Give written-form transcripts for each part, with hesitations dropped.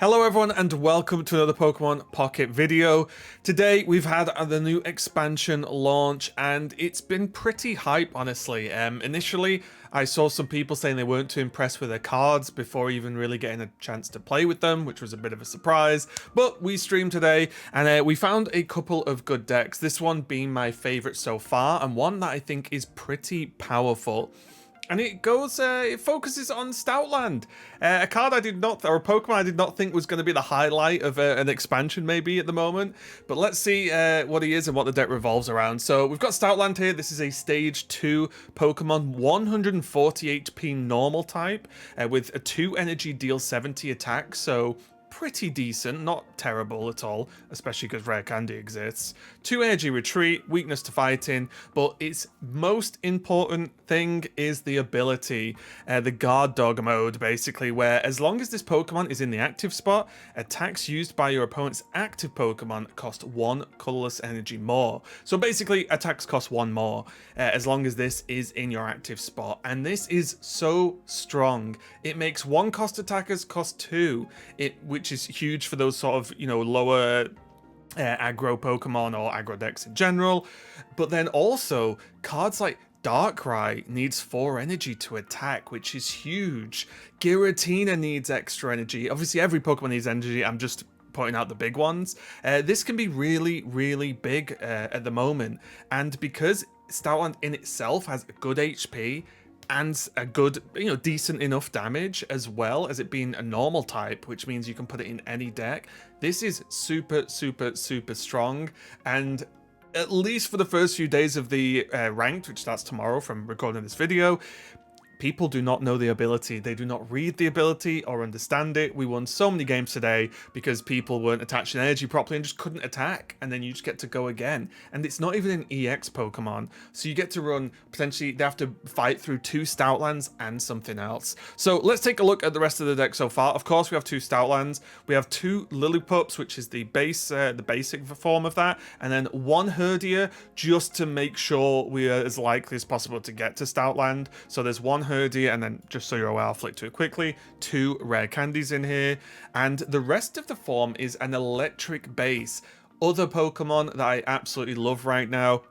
Hello everyone and welcome to another Pokemon Pocket video. Today we've had the new expansion launch and it's been pretty hype, honestly. Initially I saw some people saying they weren't too impressed with their cards before even really getting a chance to play with them, which was a bit of a surprise. But we streamed today and we found a couple of good decks, this one being my favourite so far and one that I think is pretty powerful. And it focuses on Stoutland, a card I did not, or a Pokemon I did not think was going to be the highlight of an expansion maybe at the moment. But let's see what he is and what the deck revolves around. So we've got Stoutland here. This is a Stage 2 Pokemon, 140 HP normal type, with a 2 energy, deal 70 attack. So pretty decent, not terrible at all, especially because rare candy exists. 2 energy retreat, weakness to fighting, but its most important thing is the ability, the guard dog mode, basically, where as long as this Pokemon is in the active spot, attacks used by your opponent's active Pokemon cost 1 colorless energy more. So basically, attacks cost 1 more, as long as this is in your active spot, and this is so strong. It makes 1 cost attackers cost 2, which is huge for those sort of, lower aggro Pokemon or aggro decks in general. But then also, cards like Darkrai needs 4 energy to attack, which is huge. Giratina needs extra energy. Obviously, every Pokemon needs energy. I'm just pointing out the big ones. This can be really, really big at the moment. And because Stoutland in itself has good HP, and a good, decent enough damage, as well as it being a normal type, which means you can put it in any deck. This is super, super, super strong, and at least for the first few days of the ranked, which starts tomorrow from recording this video, people do not know the ability. They do not read the ability or understand it. We won so many games today because people weren't attaching energy properly and just couldn't attack. And then you just get to go again. And it's not even an EX Pokemon. So you get to run, potentially, they have to fight through 2 Stoutlands and something else. So let's take a look at the rest of the deck so far. Of course, we have 2 Stoutlands. We have 2 Lillipups, which is the basic form of that. And then 1 Herdier, just to make sure we are as likely as possible to get to Stoutland. So there's 1 Herdier, and then just so you're aware, I'll flick to it quickly, 2 rare candies in here, and the rest of the form is an electric base. Other Pokemon that I absolutely love right now,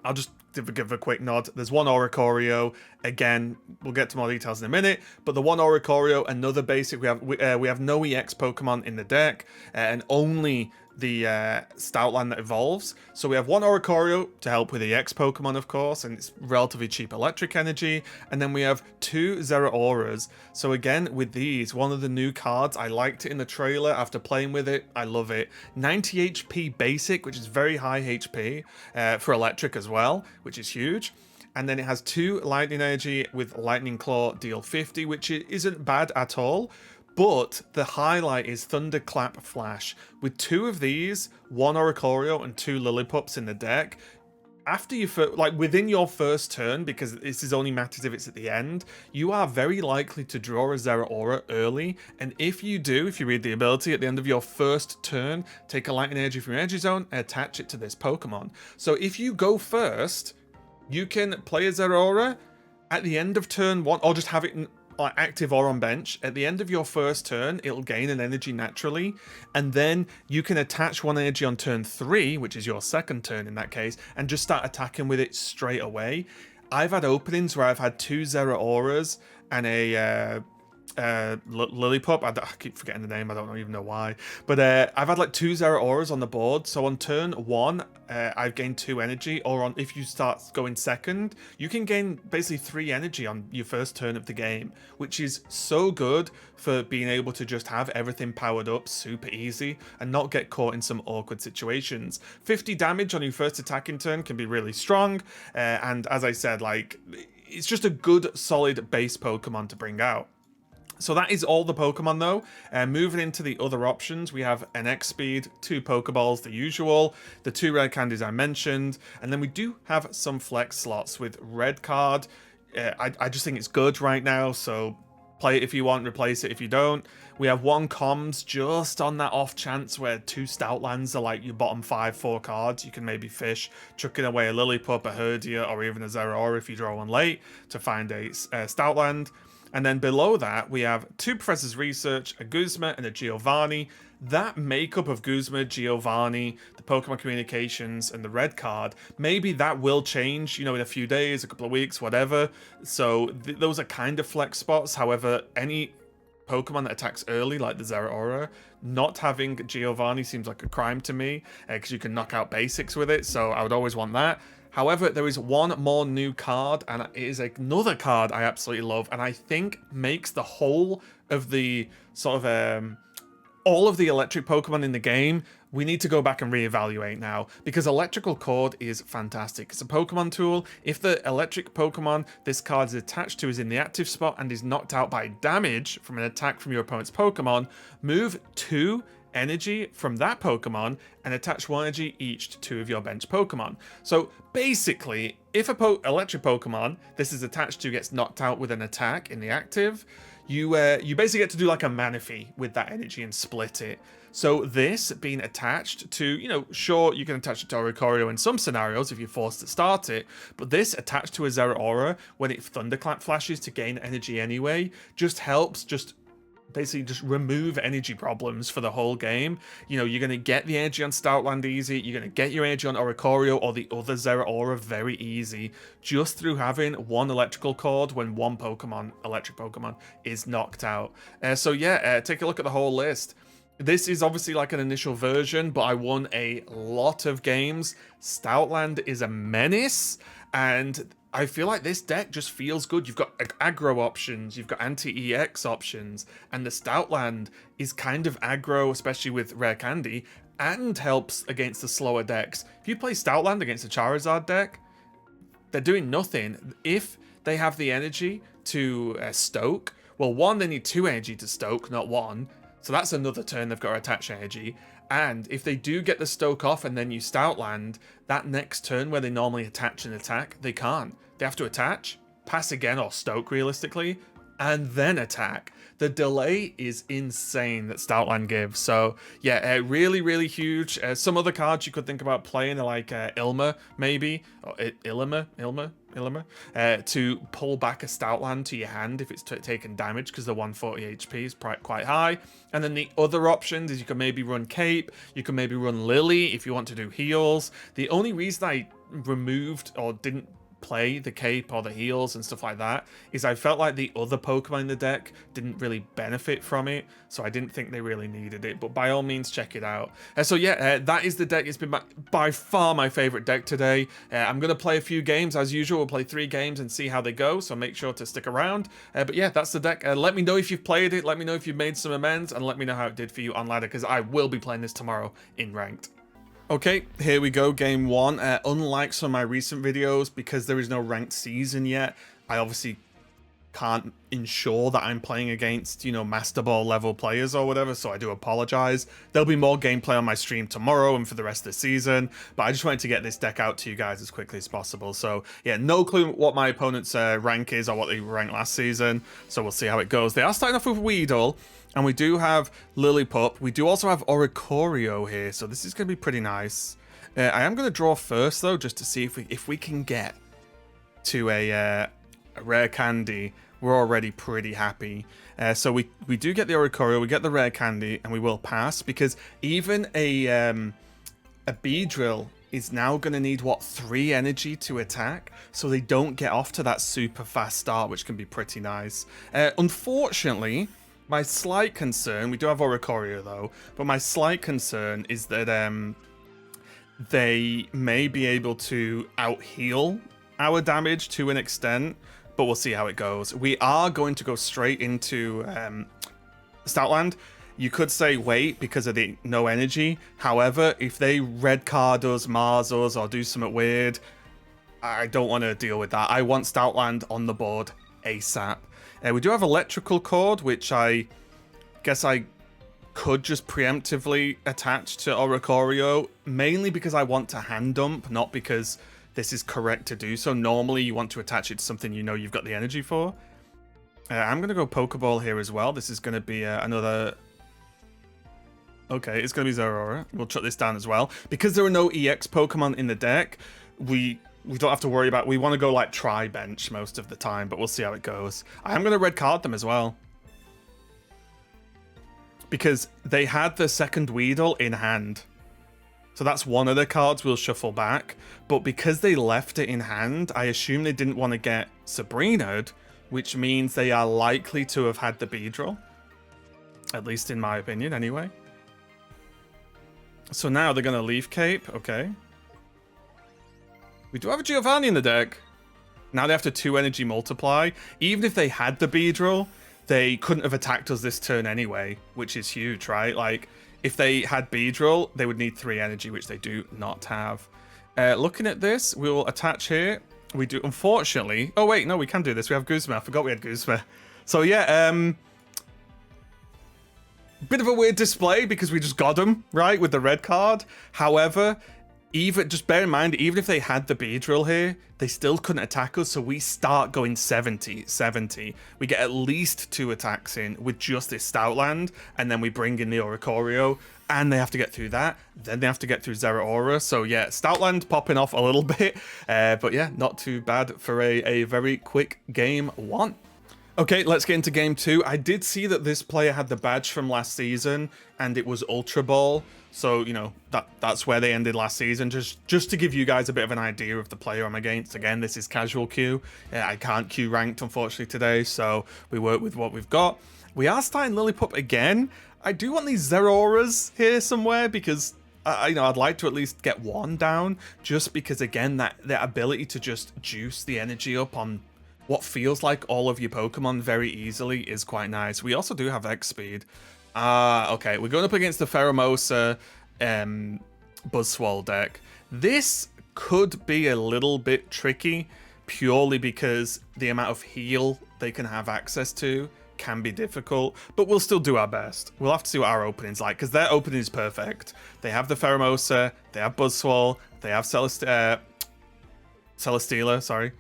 I'll just give a quick nod. There's 1 Oricorio. Again, we'll get to more details in a minute, but the 1 Oricorio, another basic. We have no EX Pokemon in the deck, and only the Stoutland that evolves. So we have 1 Oricorio to help with the EX Pokemon, of course, and it's relatively cheap electric energy. And then we have 2 Zeraoras. So again, with these, one of the new cards, I liked it in the trailer after playing with it. I love it. 90 HP basic, which is very high HP for electric as well, which is huge. And then it has 2 lightning energy with lightning claw, deal 50, which isn't bad at all. But the highlight is Thunderclap Flash. With 2 of these, 1 Oricorio and 2 Lillipups in the deck, after you within your first turn, because this is only matters if it's at the end, you are very likely to draw a Zeraora early. And if you read the ability at the end of your first turn, take a lightning energy from your energy zone and attach it to this Pokemon. So if you go first, you can play a Zeraora at the end of turn 1, or just have it active or on bench. At the end of your first turn, it'll gain an energy naturally, and then you can attach 1 energy on turn 3, which is your second turn in that case, and just start attacking with it straight away. I've had openings where I've had 2 Zeraoras and a Lillipup. I keep forgetting the name, I don't even know why, but I've had like 2 Zeraoras on the board. So on turn 1 I've gained 2 energy, or if you start going second, you can gain basically 3 energy on your first turn of the game, which is so good for being able to just have everything powered up super easy and not get caught in some awkward situations. 50 damage on your first attacking turn can be really strong, and as I said, it's just a good solid base Pokemon to bring out. So that is all the Pokemon though. Moving into the other options, we have an X-Speed, 2 Pokeballs, the usual, the 2 rare candies I mentioned, and then we do have some flex slots with Red Card. I just think it's good right now, so play it if you want, replace it if you don't. We have 1 Comms just on that off chance where 2 Stoutlands are like your bottom 4 cards. You can maybe fish, chucking away a Lillipup, a Herdier, or even a Zeraora if you draw one late to find a Stoutland. And then below that, we have 2 Professors Research, a Guzma and a Giovanni. That makeup of Guzma, Giovanni, the Pokemon Communications, and the red card, maybe that will change, you know, in a few days, a couple of weeks, whatever. So those are kind of flex spots. However, any Pokemon that attacks early, like the Zeraora, not having Giovanni seems like a crime to me, because you can knock out basics with it, so I would always want that. However, there is one more new card, and it is another card I absolutely love, and I think makes the whole of the sort of all of the electric Pokemon in the game, we need to go back and reevaluate now, because Electrical Cord is fantastic. It's a Pokemon tool. If the electric Pokemon this card is attached to is in the active spot and is knocked out by damage from an attack from your opponent's Pokemon, move 2 energy from that Pokemon and attach 1 energy each to 2 of your bench Pokemon. So basically, if a electric Pokemon this is attached to gets knocked out with an attack in the active, you basically get to do like a Manaphy with that energy and split it. So this being attached to, you know, sure, you can attach it to Oricorio in some scenarios if you're forced to start it, but this attached to a Zeraora when it Thunderclap flashes to gain energy anyway, just helps basically just remove energy problems for the whole game. You know, you're going to get the energy on Stoutland easy, you're going to get your energy on Oricorio or the other Zeraora very easy, just through having 1 electrical cord when 1 electric Pokemon, is knocked out. So yeah, take a look at the whole list. This is obviously like an initial version, but I won a lot of games. Stoutland is a menace, and I feel like this deck just feels good. You've got aggro options, you've got anti-EX options, and the Stoutland is kind of aggro, especially with Rare Candy, and helps against the slower decks. If you play Stoutland against a Charizard deck, they're doing nothing. If they have the energy to stoke, well, 1, they need 2 energy to stoke, not 1. So that's another turn they've got to attach energy. And if they do get the stoke off and then you Stoutland, that next turn where they normally attach an attack, they can't. They have to attach, pass again or stoke realistically, and then attack. The delay is insane that Stoutland gives. So yeah, really, really huge. Some other cards you could think about playing are like Ilma, maybe, or Ilma, to pull back a Stoutland to your hand if it's taken damage, because the 140 HP is quite high. And then the other options is you can maybe run Cape, you can maybe run Lily if you want to do heals. The only reason I removed or didn't play the Cape or the heals and stuff like that is I felt like the other Pokemon in the deck didn't really benefit from it, so I didn't think they really needed it, but by all means check it out. So yeah, that is the deck. It's been by far my favorite deck today. I'm going to play a few games as usual. We'll play 3 games and see how they go, so make sure to stick around. But yeah, that's the deck. Let me know if you've played it, let me know if you've made some amends, and let me know how it did for you on ladder, because I will be playing this tomorrow in ranked. Okay, here we go, game 1. Unlike some of my recent videos, because there is no ranked season yet, I obviously can't ensure that I'm playing against, you know, Master Ball level players or whatever, so I do apologize. There'll be more gameplay on my stream tomorrow and for the rest of the season, but I just wanted to get this deck out to you guys as quickly as possible. So yeah, no clue what my opponent's rank is or what they ranked last season, so we'll see how it goes. They are starting off with Weedle, and we do have Lillipup. We do also have Oricorio here, so this is going to be pretty nice. I am going to draw first, though, just to see if we can get to a Rare Candy. We're already pretty happy. So we do get the Oricorio, we get the Rare Candy, and we will pass, because even a Beedrill is now going to need, what, 3 energy to attack, so they don't get off to that super fast start, which can be pretty nice. Unfortunately, my slight concern, we do have Oricorio though, but my slight concern is that they may be able to out-heal our damage to an extent, but we'll see how it goes. We are going to go straight into Stoutland. You could say wait because of the no energy. However, if they red card us, Mars us, or do something weird, I don't want to deal with that. I want Stoutland on the board ASAP. We do have Electrical Cord, which I guess I could just preemptively attach to Oricorio, mainly because I want to hand dump, not because this is correct to do so. Normally, you want to attach it to something you know you've got the energy for. I'm going to go Pokeball here as well. This is going to be another... Okay, it's going to be Zeraora. We'll shut this down as well. Because there are no EX Pokemon in the deck, we we don't have to worry about... We want to go, like, tri-bench most of the time, but we'll see how it goes. I am going to red card them as well. Because they had the second Weedle in hand. So that's one of the cards we'll shuffle back. But because they left it in hand, I assume they didn't want to get Sabrina'd, which means they are likely to have had the Beedrill. At least in my opinion, anyway. So now they're going to Leaf Cape. Okay. We do have a Giovanni in the deck. Now they have to 2 energy multiply. Even if they had the Beedrill, they couldn't have attacked us this turn anyway, which is huge, right? Like, if they had Beedrill, they would need 3 energy, which they do not have. Looking at this, we will attach here. We do, unfortunately... Oh, wait, no, we can do this. We have Guzma. I forgot we had Guzma. So, yeah, bit of a weird display because we just got him, right, with the red card. However, even just bear in mind, even if they had the Beedrill here, they still couldn't attack us, so we start going 70. We get at least 2 attacks in with just this Stoutland, and then we bring in the Oricorio, and they have to get through that. Then they have to get through Zeraora. So yeah, Stoutland popping off a little bit, but yeah, not too bad for a very quick game 1. Okay, let's get into game 2. I did see that this player had the badge from last season, and it was Ultra Ball. So, you know, that's where they ended last season. Just to give you guys a bit of an idea of the player I'm against. Again, this is casual queue. I can't queue ranked, unfortunately, today, so we work with what we've got. We are starting Lillipup again. I do want these Zeraoras here somewhere because, you know, I'd like to at least get 1 down. Just because, again, that ability to just juice the energy up on what feels like all of your Pokemon very easily is quite nice. We also do have X Speed. Okay, we're going up against the Pheromosa Buzzswole deck. This could be a little bit tricky purely because the amount of heal they can have access to can be difficult, but we'll still do our best. We'll have to see what our opening's like, because their opening is perfect. They have the Pheromosa, they have Buzzswole, they have Celesteela, sorry.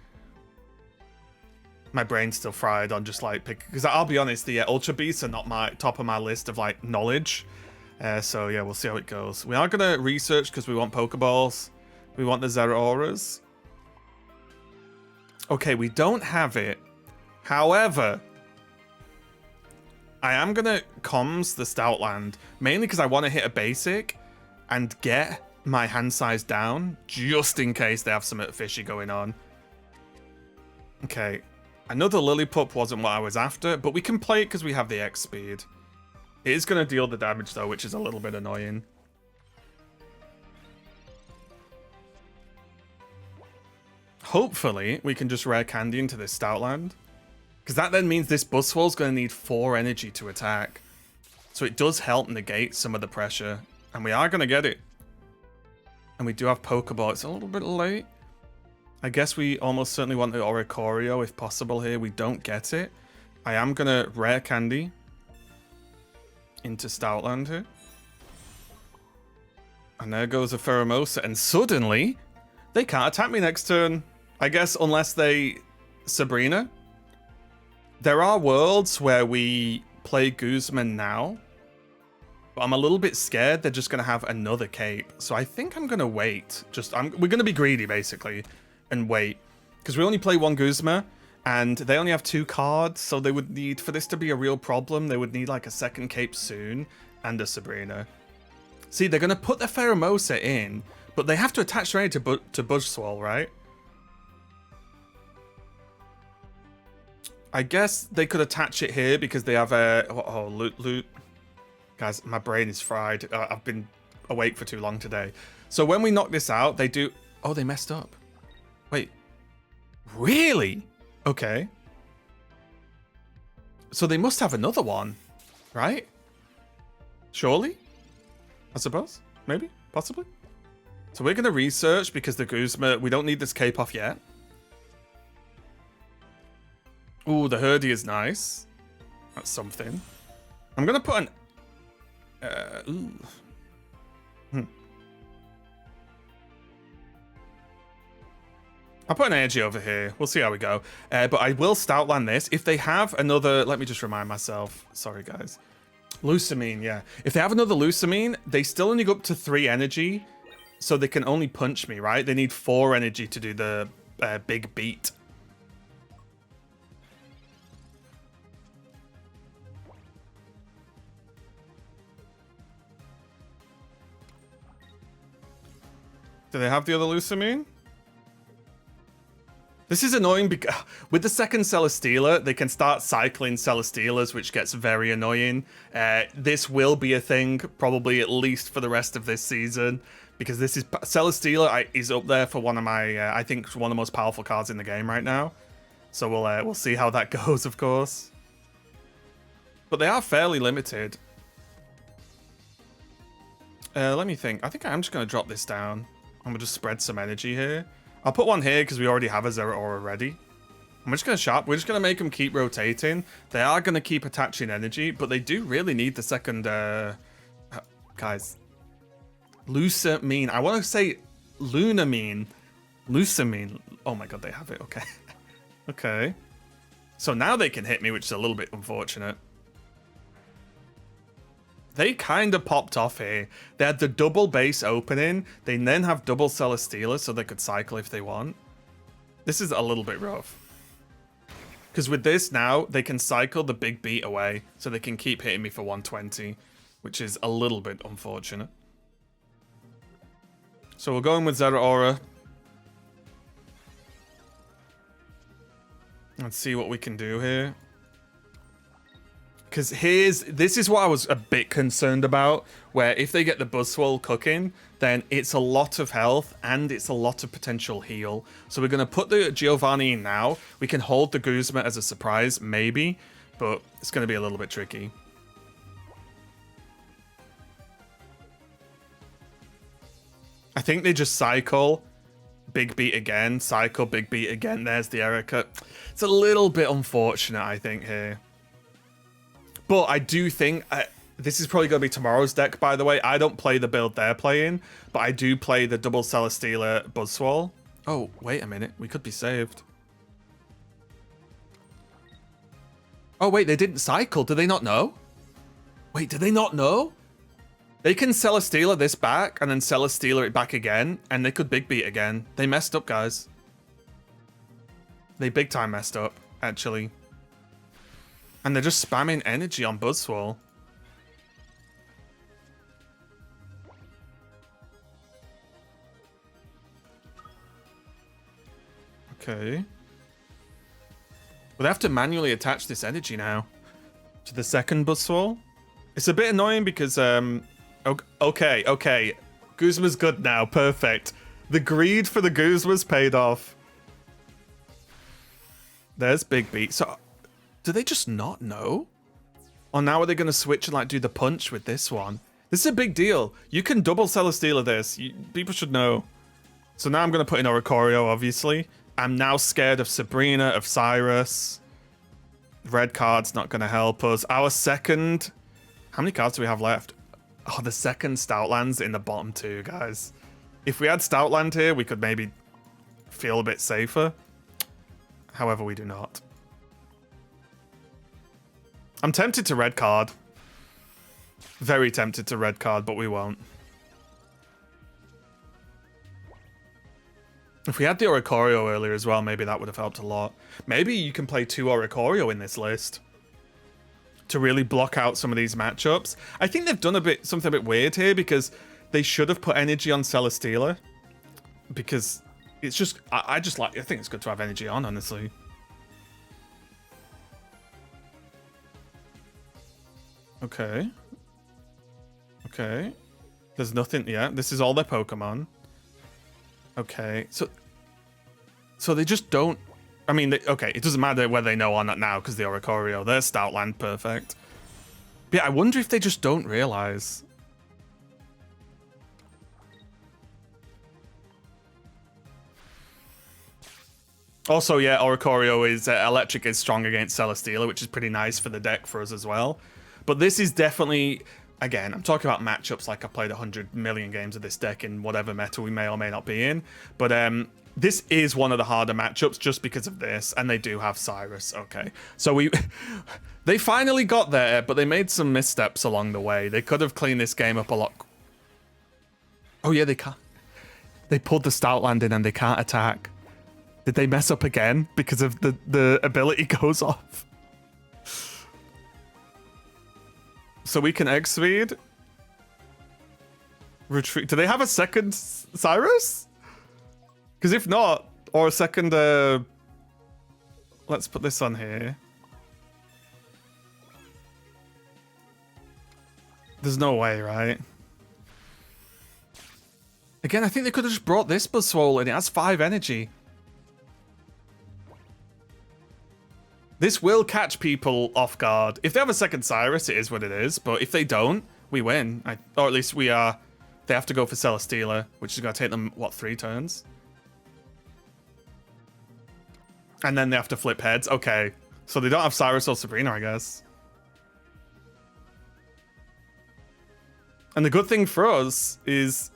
My brain's still fried on just like pick, because I'll be honest, the Ultra Beasts are not my top of my list of like knowledge. So yeah, we'll see how it goes. We are gonna research because we want Pokeballs. We want the Zeraoras. Okay, we don't have it. However, I am gonna comms the Stoutland, mainly because I want to hit a basic and get my hand size down, just in case they have something fishy going on. Okay. Another Lillipup wasn't what I was after, but we can play it because we have the X speed. It is going to deal the damage though, which is a little bit annoying. Hopefully, we can just rare candy into this Stoutland. Because that then means this Buzzwole's going to need 4 energy to attack. So it does help negate some of the pressure. And we are going to get it. And we do have Pokeball. It's a little bit late. I guess we almost certainly want the Oricorio if possible here. We don't get it. I am going to rare candy into Stoutland here. And there goes a Pheromosa. And suddenly, they can't attack me next turn. I guess unless they Sabrina. There are worlds where we play Guzman now. But I'm a little bit scared they're just going to have another cape. So I think I'm going to wait. We're going to be greedy, basically. And wait, because we only play 1 Guzma, and they only have 2 cards, so they would need, for this to be a real problem, they would need like a second cape soon, and a Sabrina. See, they're going to put the Pheromosa in, but they have to attach their to Buzzswole, right? I guess they could attach it here because they have a... Oh, loot. Guys, my brain is fried. I've been awake for too long today. So when we knock this out, they do... Oh, they messed up. Wait, really? Okay. So they must have another one, right? Surely? I suppose? Maybe? Possibly? So we're going to research because the Guzma, we don't need this cape off yet. Ooh, the Herdy is nice. That's something. I'm going to put an... I'll put an energy over here. We'll see how we go. But I will Stoutland this. If they have another... Let me just remind myself. Sorry, guys. Lusamine, yeah. If they have another Lusamine, they still only go up to 3 energy. so they can only punch me, right? They need 4 energy to do the big beat. Do they have the other Lucamine? This is annoying because with the second Celesteela, they can start cycling Celesteelas, which gets very annoying. This will be a thing, probably at least for the rest of this season, because this is Celesteela is up there for one of my, I think, one of the most powerful cards in the game right now. So we'll see how that goes, of course. But they are fairly limited. Let me think. I think I'm just going to drop this down. I'm going to just spread some energy here. I'll put one here because we already have a Zeraora ready. We're just going to We're just going to make them keep rotating. They are going to keep attaching energy, but they do really need the second... guys. Lucamine. I want to say Lunamine. Lucamine. Oh my god, they have it. Okay. Okay. So now they can hit me, which is a little bit unfortunate. They kind of popped off here. They had the double base opening. They then have double Celesteela, so they could cycle if they want. This is a little bit rough. Because with this now, they can cycle the big beat away, so they can keep hitting me for 120, which is a little bit unfortunate. So we're going with Zeraora. Let's see what we can do here. Because this is what I was a bit concerned about, where if they get the Buzzwole cooking, then it's a lot of health and it's a lot of potential heal. So we're going to put the Giovanni in now. We can hold the Guzma as a surprise, maybe, but it's going to be a little bit tricky. I think they just cycle, big beat again, cycle, big beat again. There's the Erica. It's a little bit unfortunate, I think, here. But I do think, this is probably going to be tomorrow's deck, by the way. I don't play the build they're playing, but I do play the double Celesteela Buzzwole. Oh, wait a minute. We could be saved. Oh, wait, they didn't cycle. Do they not know? Wait, do they not know? They can Celesteela this back and then Celesteela it back again, and they could big beat again. They messed up, guys. They big time messed up, actually. And they're just spamming energy on Buzzwole. Okay. Well, they have to manually attach this energy now to the second Buzzwole. It's a bit annoying because, okay. Guzma's good now. Perfect. The greed for the Guzma's paid off. There's big beat. So... do they just not know? Or now are they going to switch and like do the punch with this one? This is a big deal. You can double Celesteela this. People should know. So now I'm going to put in Oricorio, obviously. I'm now scared of Sabrina, of Cyrus. Red card's not going to help us. Our second... how many cards do we have left? Oh, the second Stoutland's in the bottom 2, guys. If we had Stoutland here, we could maybe feel a bit safer. However, we do not. I'm tempted to red card. Very tempted to red card, but we won't. If we had the Oricorio earlier as well, maybe that would have helped a lot. Maybe you can play 2 Oricorio in this list to really block out some of these matchups. I think they've done something a bit weird here because they should have put energy on Celesteela. Because it's just, I think it's good to have energy on, honestly. Okay. Okay. There's nothing yet. This is all their Pokemon. Okay. So they just don't... I mean, okay, it doesn't matter whether they know or not now because the Oricorio. There's Stoutland. Perfect. But yeah, I wonder if they just don't realize. Also, yeah, Oricorio is... Electric is strong against Celesteela, which is pretty nice for the deck for us as well. But this is definitely, again, I'm talking about matchups like I played 100 million games of this deck in whatever meta we may or may not be in. But this is one of the harder matchups just because of this. And they do have Cyrus. Okay. So they finally got there, but they made some missteps along the way. They could have cleaned this game up a lot. Oh, yeah, they can. They pulled the Stoutland in and they can't attack. Did they mess up again because of the ability goes off? So we can X-Speed. Retreat. Do they have a second Cyrus? Because if not, or a second... let's put this on here. There's no way, right? Again, I think they could have just brought this Buzzwole in. It has 5 energy. This will catch people off guard. If they have a second Cyrus, it is what it is. But if they don't, we win. Or at least we are... They have to go for Celesteela, which is going to take them, what, 3 turns? And then they have to flip heads. Okay. So they don't have Cyrus or Sabrina, I guess. And the good thing for us is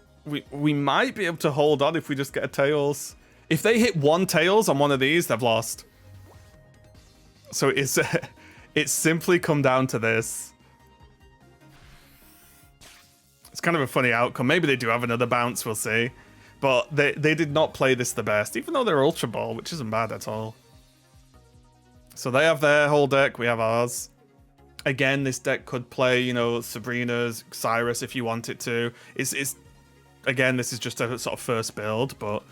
we might be able to hold on if we just get a Tails. If they hit 1 Tails on one of these, they've lost. So it's simply come down to this. It's kind of a funny outcome. Maybe they do have another bounce, we'll see. But they did not play this the best, even though they're Ultra Ball, which isn't bad at all. So they have their whole deck, we have ours. Again, this deck could play, you know, Sabrina's, Cyrus if you want it to. Again, this is just a sort of first build, but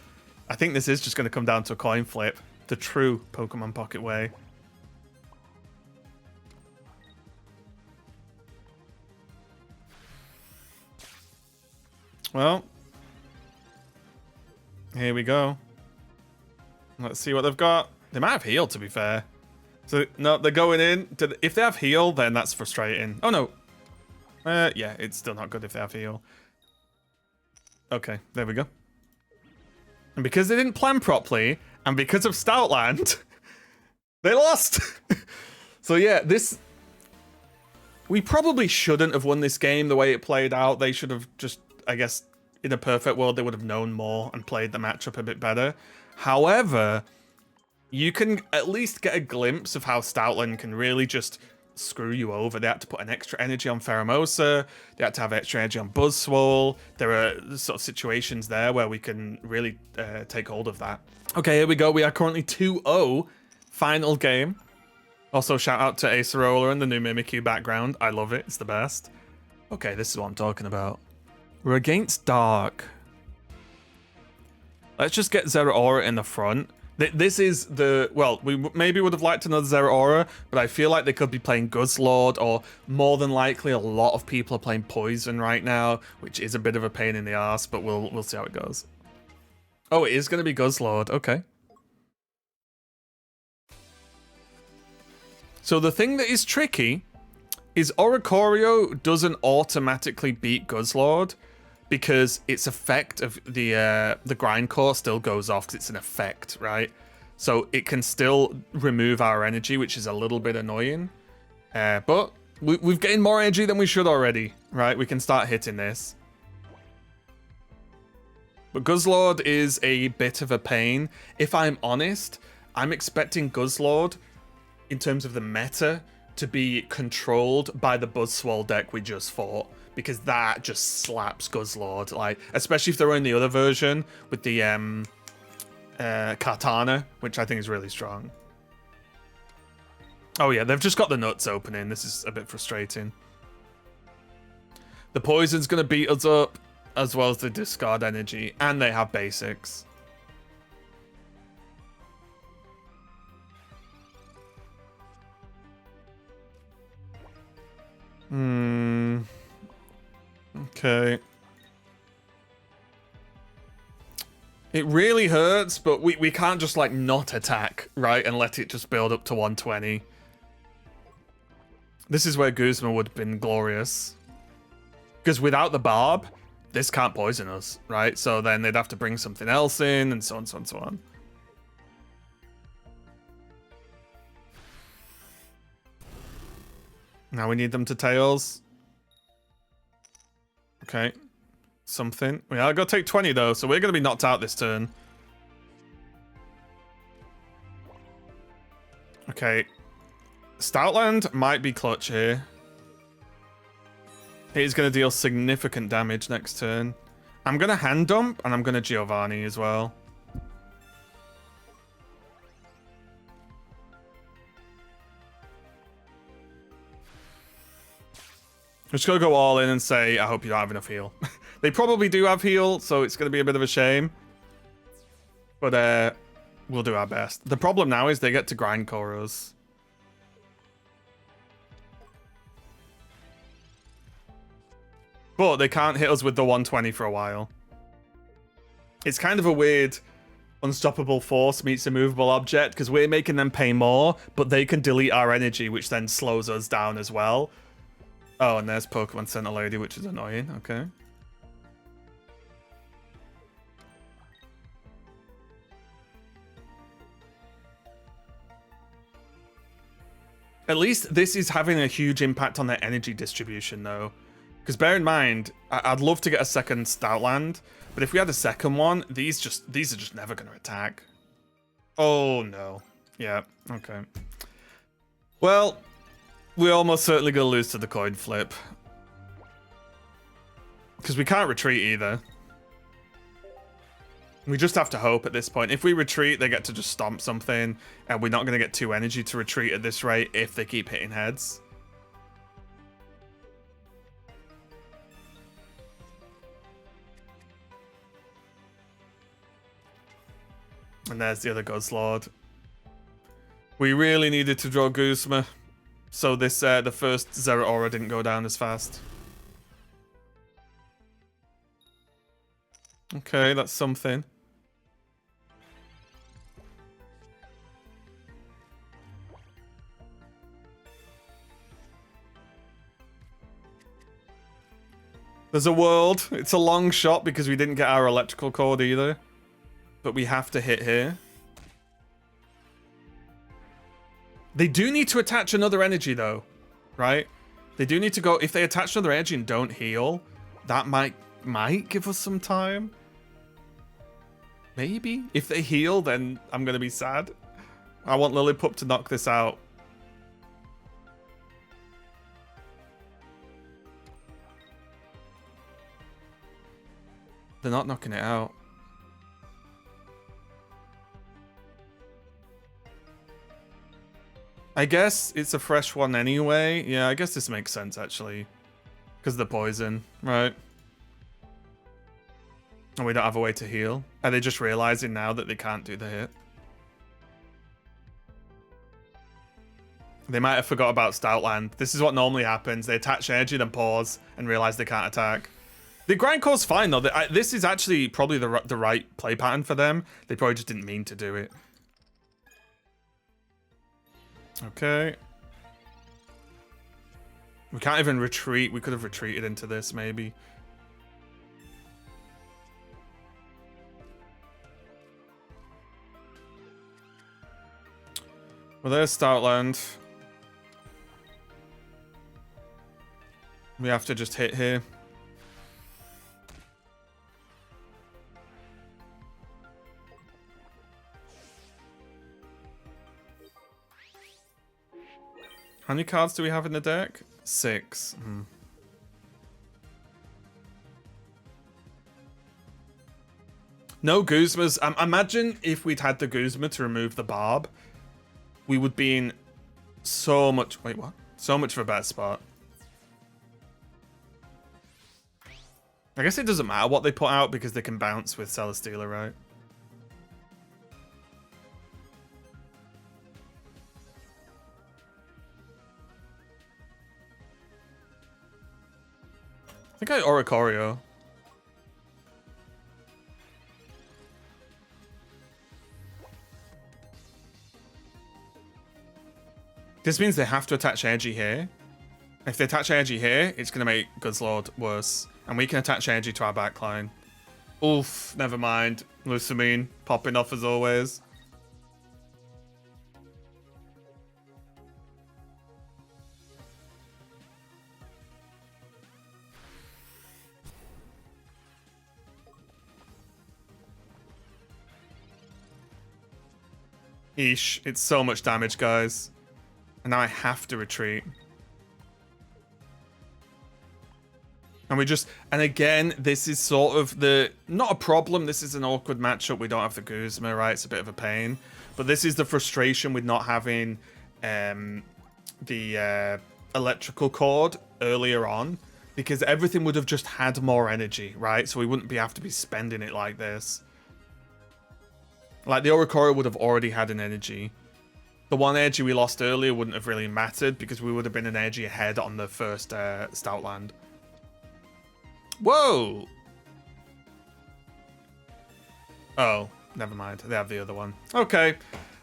I think this is just going to come down to a coin flip. The true Pokemon Pocket way. Well, here we go. Let's see what they've got. They might have heal, to be fair. So, no, they're going in. If they have heal, then that's frustrating. Oh, no. Yeah, it's still not good if they have heal. Okay, there we go. And because they didn't plan properly, and because of Stoutland, they lost. So, yeah, this... We probably shouldn't have won this game the way it played out. They should have just, I guess, in a perfect world, they would have known more and played the matchup a bit better. However... You can at least get a glimpse of how Stoutland can really just screw you over. They had to put an extra energy on Pheromosa. They had to have extra energy on Buzzwole. There are sort of situations there where we can really take hold of that. Okay, here we go. We are currently 2-0. Final game. Also, shout out to Acerola and the new Mimikyu background. I love it. It's the best. Okay, this is what I'm talking about. We're against Dark. Let's just get Zeraora in the front. This is the... Well, we maybe would have liked another Zeraora, but I feel like they could be playing Guzlord, or more than likely a lot of people are playing Poison right now, which is a bit of a pain in the ass, but we'll see how it goes. Oh, it is going to be Guzlord. Okay. So the thing that is tricky is Oricorio doesn't automatically beat Guzlord, because its effect of the Grindcore still goes off because it's an effect, right? So it can still remove our energy, which is a little bit annoying. But we've gained more energy than we should already, right? We can start hitting this. But Guzlord is a bit of a pain. If I'm honest, I'm expecting Guzlord, in terms of the meta, to be controlled by the Buzzwole deck we just fought. Because that just slaps Guzlord, like, especially if they're in the other version with the Kartana, which I think is really strong. Oh yeah, they've just got the nuts opening. This is a bit frustrating. The Poison's going to beat us up, as well as the discard energy, and they have basics. Okay. It really hurts, but we can't just, like, not attack, right? And let it just build up to 120. This is where Guzma would have been glorious. Because without the Barb, this can't poison us, right? So then they'd have to bring something else in, and so on, so on, so on. Now we need them to Tails. Okay. Something. We are going to take 20 though, so we're going to be knocked out this turn. Okay. Stoutland might be clutch here. He's going to deal significant damage next turn. I'm going to hand dump, and I'm going to Giovanni as well. I'm just going to go all in and say, I hope you don't have enough heal. They probably do have heal, so it's going to be a bit of a shame. But we'll do our best. The problem now is they get to grind Koros. But they can't hit us with the 120 for a while. It's kind of a weird unstoppable force meets immovable object, because we're making them pay more, but they can delete our energy, which then slows us down as well. Oh, and there's Pokemon Center Lady, which is annoying. Okay. At least this is having a huge impact on their energy distribution, though. Because bear in mind, I'd love to get a second Stoutland, but if we had a second one, these are just never going to attack. Oh, no. Yeah, okay. Well, we're almost certainly going to lose to the coin flip. Because we can't retreat either. We just have to hope at this point. If we retreat, they get to just stomp something, and we're not going to get 2 energy to retreat at this rate if they keep hitting heads. And there's the other Guzlord. We really needed to draw Guzma, so this the first Zeraora didn't go down as fast. Okay, that's something. There's a world. It's a long shot because we didn't get our electrical cord either. But we have to hit here. They do need to attach another energy though, right? They do need to go, if they attach another energy and don't heal, that might give us some time. Maybe. If they heal, then I'm going to be sad. I want Lillipup to knock this out. They're not knocking it out. I guess it's a fresh one anyway. Yeah, I guess this makes sense, actually. Because of the poison, right? And we don't have a way to heal. Are they just realizing now that they can't do the hit? They might have forgot about Stoutland. This is what normally happens. They attach energy, then pause, and realize they can't attack. The grind core's fine, though. This is actually probably the right play pattern for them. They probably just didn't mean to do it. Okay. We can't even retreat. We could have retreated into this, maybe. Well, there's Stoutland. We have to just hit here. How many cards do we have in the deck? 6. No Guzmas. Imagine if we'd had the Guzma to remove the Barb. We would be in so much... Wait, what? So much of a bad spot. I guess it doesn't matter what they put out because they can bounce with Celesteela, right? I think I Oricorio. This means they have to attach energy here. If they attach energy here, it's going to make Guzlord worse. And we can attach energy to our backline. Oof, never mind. Lusamine popping off as always. Eesh, it's so much damage, guys. And now I have to retreat. And again, this is sort of not a problem, this is an awkward matchup. We don't have the Guzma, right? It's a bit of a pain. But this is the frustration with not having the electrical cord earlier on, because everything would have just had more energy, right? So we wouldn't have to be spending it like this. Like, the Oricora would have already had an energy. The one energy we lost earlier wouldn't have really mattered, because we would have been an energy ahead on the first Stoutland. Whoa! Oh, never mind. They have the other one. Okay,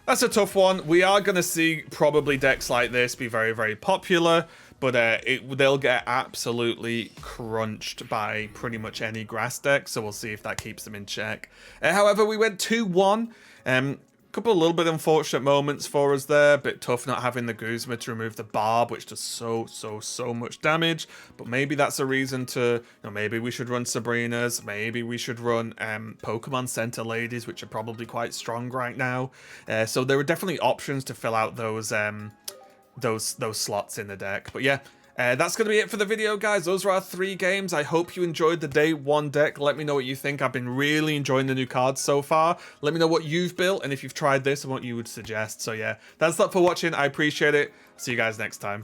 that's a tough one. We are going to see probably decks like this be very, very popular, but they'll get absolutely crunched by pretty much any grass deck, so we'll see if that keeps them in check. However, we went 2-1. Couple of little bit unfortunate moments for us there. Bit tough not having the Guzma to remove the Barb, which does so much damage. But maybe that's a reason to, maybe we should run Sabrina's. Maybe we should run Pokemon Center Ladies, which are probably quite strong right now. So there are definitely options to fill out those slots in the deck. But yeah. That's going to be it for the video, guys. Those are our 3 games. I hope you enjoyed the day 1 deck. Let me know what you think. I've been really enjoying the new cards so far. Let me know what you've built and if you've tried this and what you would suggest. So yeah, that's that for watching. I appreciate it. See you guys next time.